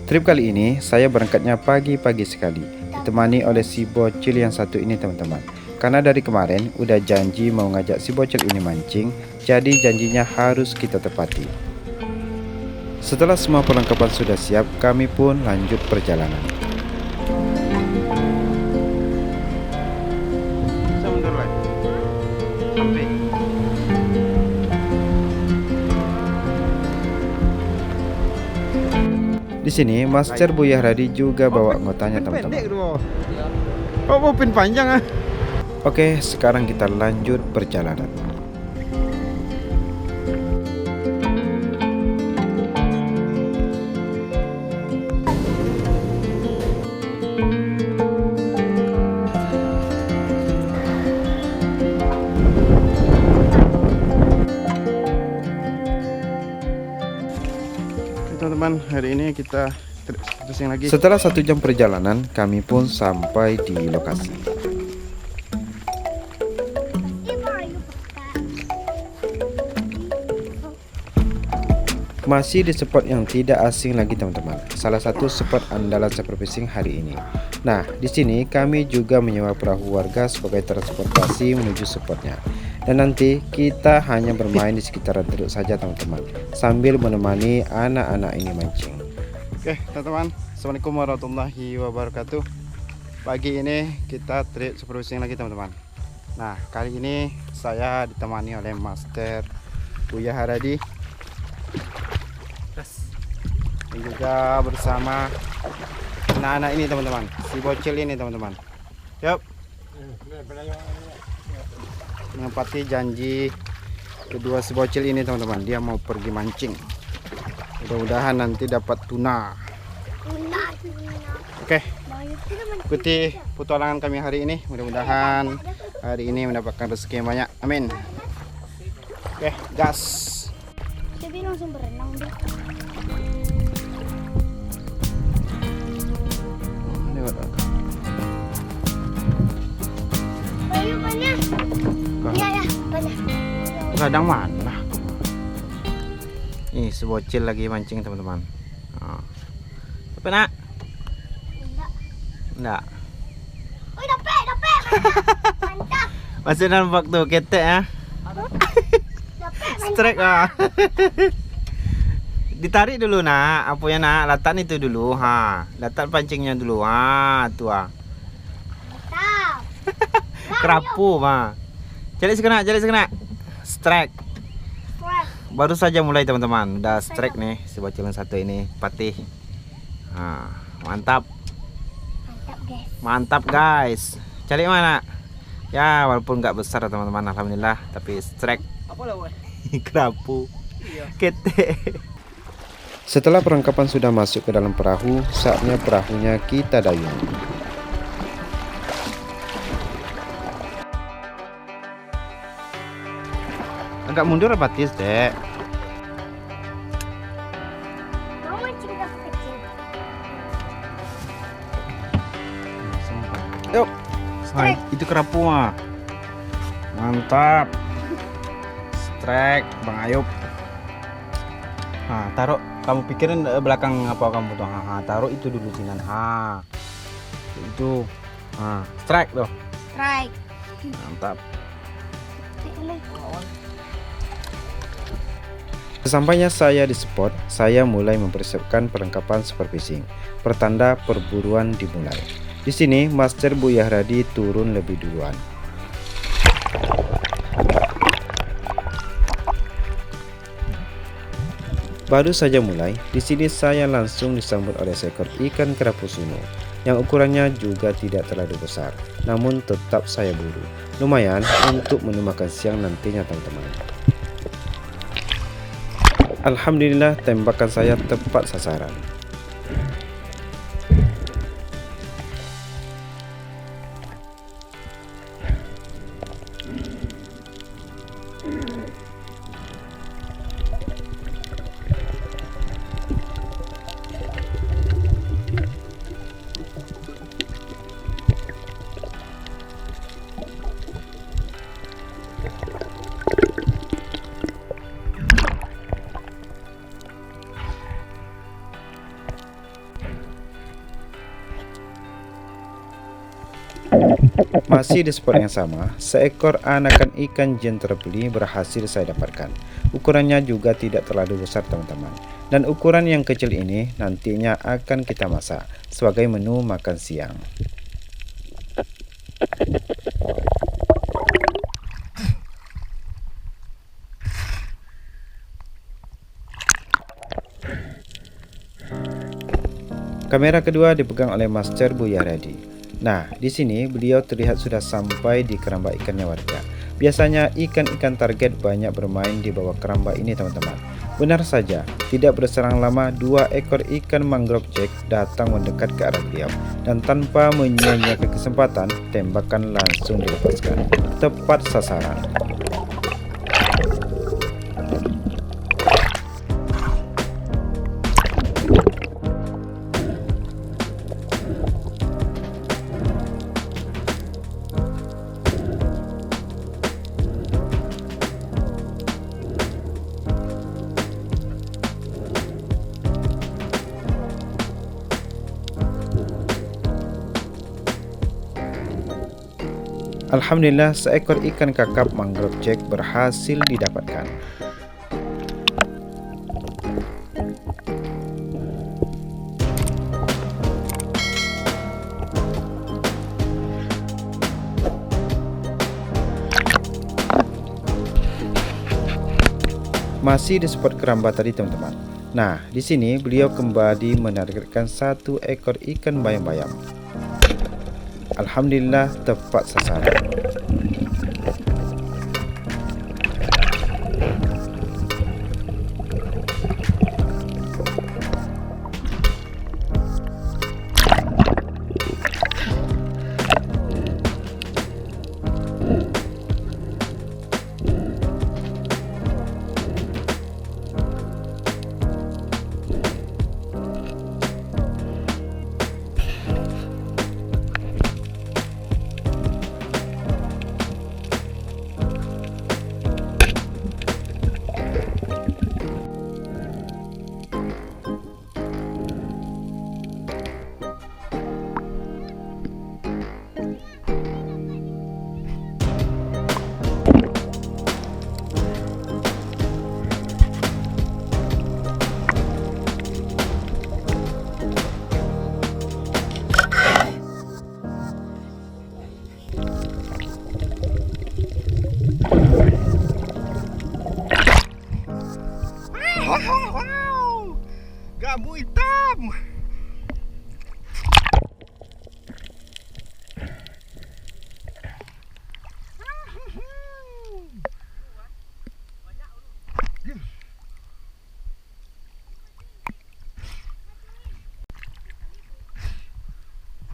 Trip kali ini saya berangkatnya pagi-pagi sekali, ditemani oleh si bocil yang satu ini teman-teman. Karena dari kemarin udah janji mau ngajak si bocil ini mancing, jadi janjinya harus kita tepati. Setelah semua perlengkapan sudah siap, kami pun lanjut perjalanan. Di sini Master Buya Radi juga bawa anggotanya teman-teman. Oh, pin panjang ah. Oke, sekarang kita lanjut perjalanan. Teman-teman, hari ini kita terusing lagi. Setelah 1 jam perjalanan, kami pun sampai di lokasi. Masih di spot yang tidak asing lagi teman-teman. Salah satu spot andalan superfishing hari ini. Nah, di sini kami juga menyewa perahu warga sebagai transportasi menuju spotnya. Dan nanti kita hanya bermain di sekitaran teluk saja teman-teman, sambil menemani anak-anak ini mancing. Oke teman-teman, assalamualaikum warahmatullahi wabarakatuh. Pagi ini kita trip superfishing lagi teman-teman. Nah, kali ini saya ditemani oleh Master Buya Radi dan juga bersama anak-anak ini teman-teman, si bocil ini teman-teman. Yup, menepati janji kedua si bocil ini teman-teman. Dia mau pergi mancing, mudah-mudahan nanti dapat tuna. Oke, ikuti petualangan kami hari ini. Mudah-mudahan hari ini mendapatkan rezeki yang banyak, amin. Oke, gas. Tapi langsung berenang deh. Ayo banyak. Iya ya, banyak. Kadang mana? Nih, si bocil lagi mancing teman-teman. Apa nak? Enggak. Oh, dapat. Mantap. Masih nampak tuh ketek ya. Dapat. Strike ah. Ditarik dulu nak, apa ya nak? Latan itu dulu, Latan pancingnya dulu, tuh Mantap. Kerapu, Jalik sekena. Strike. Baru saja mulai teman-teman. Udah strike nih si bocil yang satu ini, patih. Mantap. Mantap guys. Cari mana? Ya, walaupun nggak besar teman-teman, alhamdulillah, tapi strike. Apa lah, kerapu. Ketek. Setelah perlengkapan sudah masuk ke dalam perahu, saatnya perahunya kita dayung. Agak mundur apa tis, Dek? Mau mancing kerapu kecil. Yuk. Itu kerapu mantap. Strike Bang Ayub. Taruh, kamu pikirin belakang apa kamu tuh. Taruh itu dulu sinan. Itu. Strike loh. Strike. Mantap. Sesampainya saya di spot, saya mulai mempersiapkan perlengkapan superfishing. Pertanda perburuan dimulai. Di sini Master Buya Radi turun lebih duluan. Baru saja mulai, di sini saya langsung disambut oleh seekor ikan kerapu suno yang ukurannya juga tidak terlalu besar, namun tetap saya buru. Lumayan untuk menu makan siang nantinya teman-teman. Alhamdulillah tembakan saya tepat sasaran. Masih di spot yang sama, seekor anakan ikan jentrepli berhasil saya dapatkan. Ukurannya juga tidak terlalu besar teman-teman. Dan ukuran yang kecil ini nantinya akan kita masak sebagai menu makan siang. Kamera kedua dipegang oleh Master Buya Redi. Nah, di sini beliau terlihat sudah sampai di keramba ikannya warga. Biasanya ikan-ikan target banyak bermain di bawah keramba ini teman-teman. Benar saja, tidak berserang lama 2 ekor ikan mangrove jack datang mendekat ke arah beliau. Dan tanpa menyia-nyiakan kesempatan, tembakan langsung dilepaskan. Tepat sasaran. Alhamdulillah, seekor ikan kakap mangrove jack berhasil didapatkan. Masih di spot keramba tadi teman-teman. Nah, di sini beliau kembali menargetkan 1 ekor ikan bayam-bayam. Alhamdulillah, tepat sasaran. Wow, gabu hitam.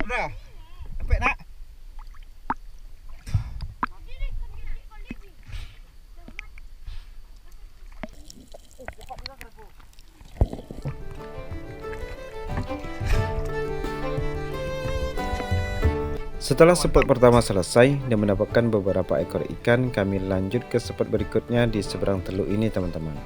Udah, sampai nak. Setelah spot pertama selesai dan mendapatkan beberapa ekor ikan, kami lanjut ke spot berikutnya di seberang teluk ini teman-teman.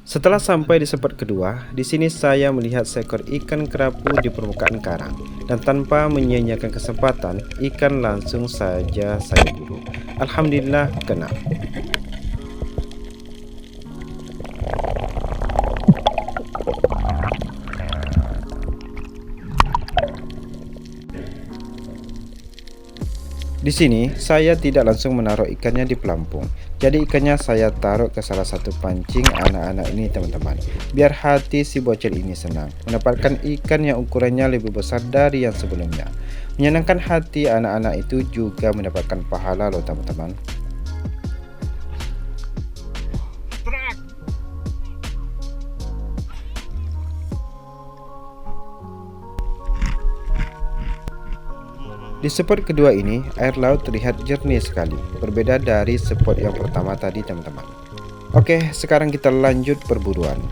Setelah sampai di spot kedua, di sini saya melihat seekor ikan kerapu di permukaan karang, dan tanpa menyia-nyiakan kesempatan, ikan langsung saja saya buru. Alhamdulillah kena. Di sini saya tidak langsung menaruh ikannya di pelampung. Jadi ikannya saya taruh ke salah satu pancing anak-anak ini teman-teman. Biar hati si bocil ini senang mendapatkan ikan yang ukurannya lebih besar dari yang sebelumnya. Menyenangkan hati anak-anak itu juga mendapatkan pahala loh teman-teman. Di spot kedua ini, air laut terlihat jernih sekali, berbeda dari spot yang pertama tadi teman-teman. Oke, sekarang kita lanjut perburuan.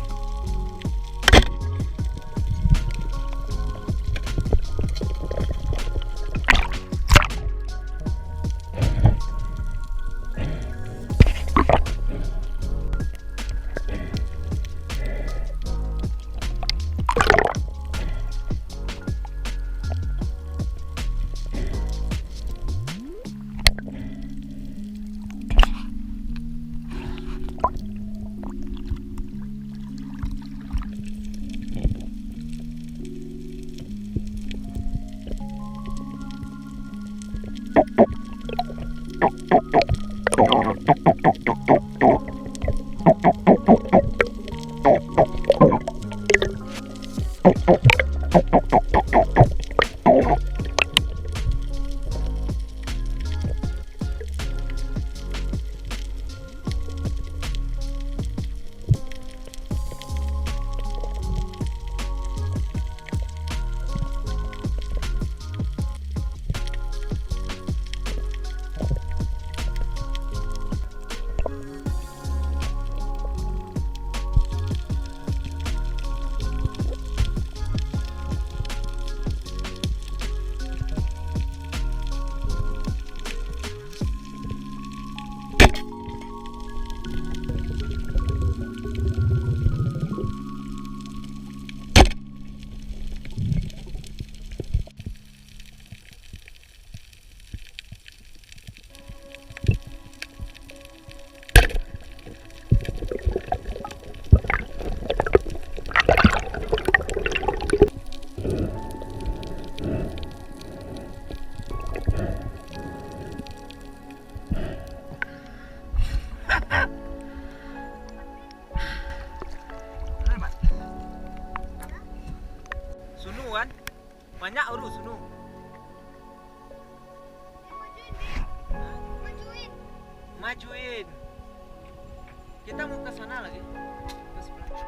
Sunu kan? Banyak urus sunu. Majuin. Majuin. Kita mau ke sana lagi. Ke sebelah.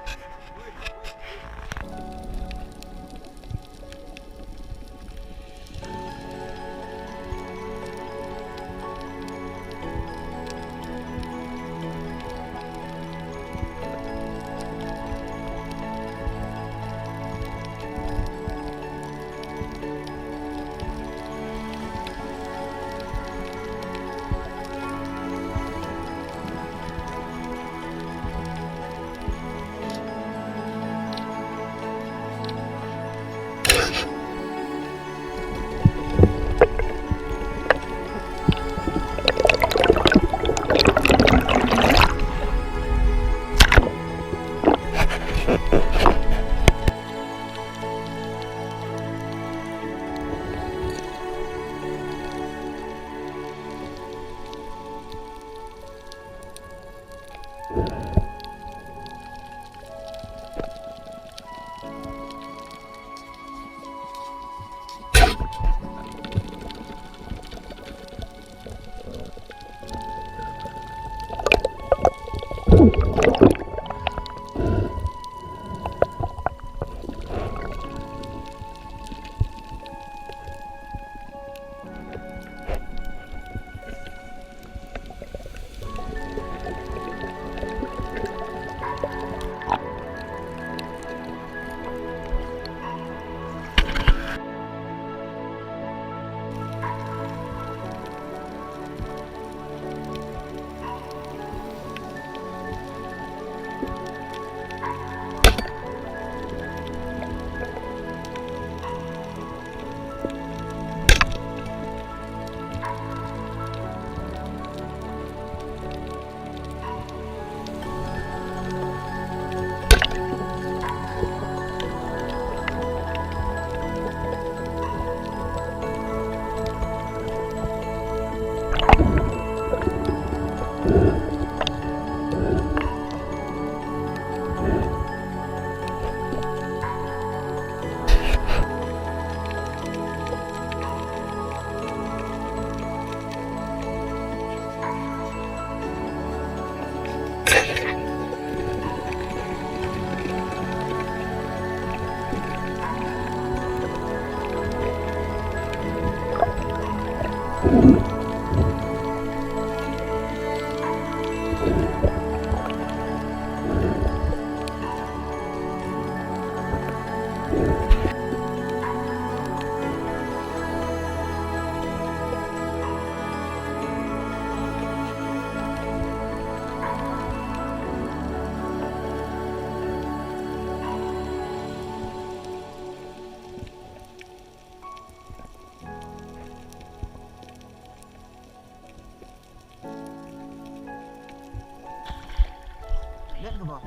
Lihat ke bawah.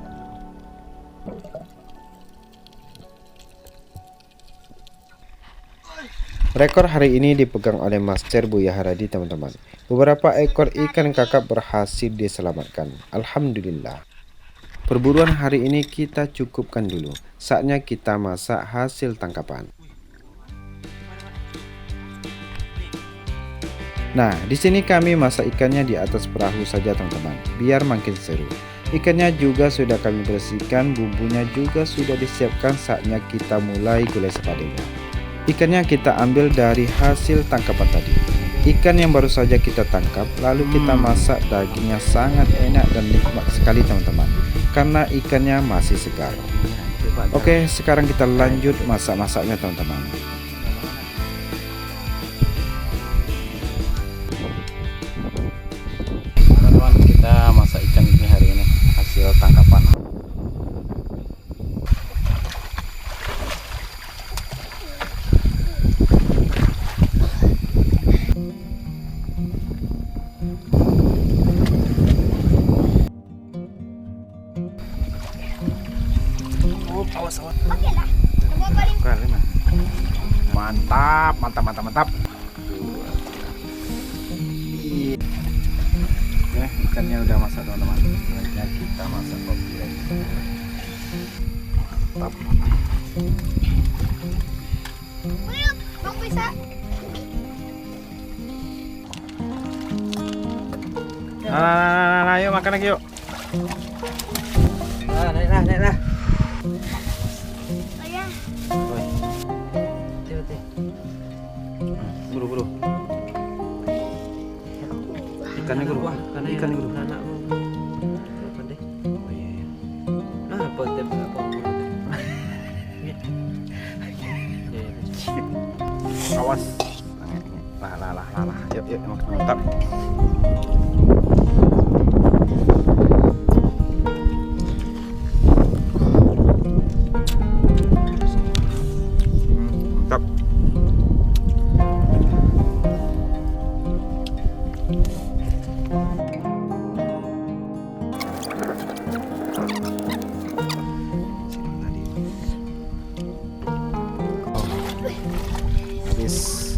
Rekor hari ini dipegang oleh Master Buya Haradi, teman-teman. Beberapa ekor ikan kakap berhasil diselamatkan. Alhamdulillah. Perburuan hari ini kita cukupkan dulu. Saatnya kita masak hasil tangkapan. Nah, di sini kami masak ikannya di atas perahu saja, teman-teman, biar makin seru. Ikannya juga sudah kami bersihkan, bumbunya juga sudah disiapkan. Saatnya kita mulai gulai sepadanya. Ikannya kita ambil dari hasil tangkapan tadi. Ikan yang baru saja kita tangkap, lalu kita masak. Dagingnya sangat enak dan nikmat sekali, teman-teman, karena ikannya masih segar. Oke, sekarang kita lanjut masak-masaknya, teman-teman. Teman-teman, kita masak ikan ini hari ini hasil tangkapan. Awas. Oke lah. Coba paling Kali mah. Mantap. Oke, ikannya udah masak, teman-teman. Selanjutnya kita masak kopi lagi. Mantap. Ayo, Bang bisa. Nah, yuk makan lagi yuk. Naiklah. Saya Buru. Ikannya guru. Karena Ikannya guru. anakmu. Apa deh? Oh iya. Apa teh apa? Awas. Lah. Yuk makan. Mantap. Mantap. Habis.